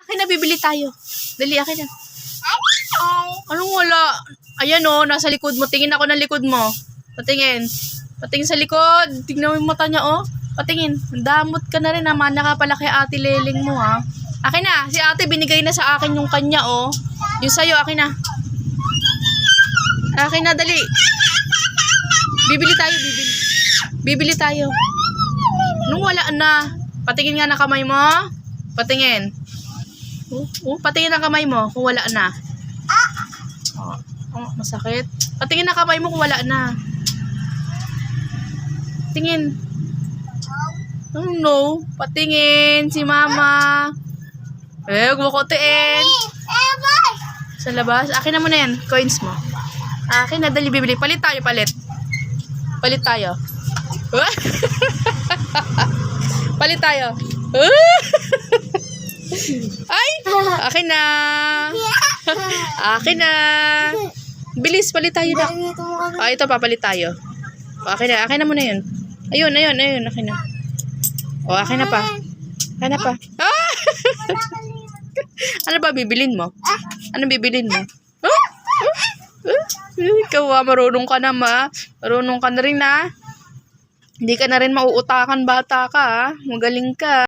Akin na, bibili tayo. Dali, akin na. Anong wala? Ayan o, nasa likod mo. Tingin ako ng likod mo. Patingin. Patingin sa likod. Tingnan mo yung mata niya o. Patingin. Damot ka na rin. Mana ka pala kay Ate Leleng mo ha. Akin na. Si ate binigay na sa akin yung kanya o. Yung sa'yo, akin na. Akin na, dali. Bibili tayo, bibili. Bibili tayo. Nung wala na. Patingin nga na kamay mo. Patingin. Patingin ang kamay mo kung wala na. Masakit. Patingin ang kamay mo kung wala na. Tingin. Oh no. Patingin si mama. Huwag mo kutiin. Sa labas. Akin na muna yan. Coins mo. Akin na. Dali bibili. Palit tayo. Palit. Palit tayo. Palit tayo. Ay! Akin na. Akin na. Bilis, palit tayo na. Ito, papalit tayo. Akin na muna yun. Ayun. Akin na. Akin na pa. Akin na pa. Ano ba bibilin mo? Ano bibilin mo? Ikaw marunong ka na Marunong ka na rin na. Hindi ka na rin mauutakan bata ka Magaling ka.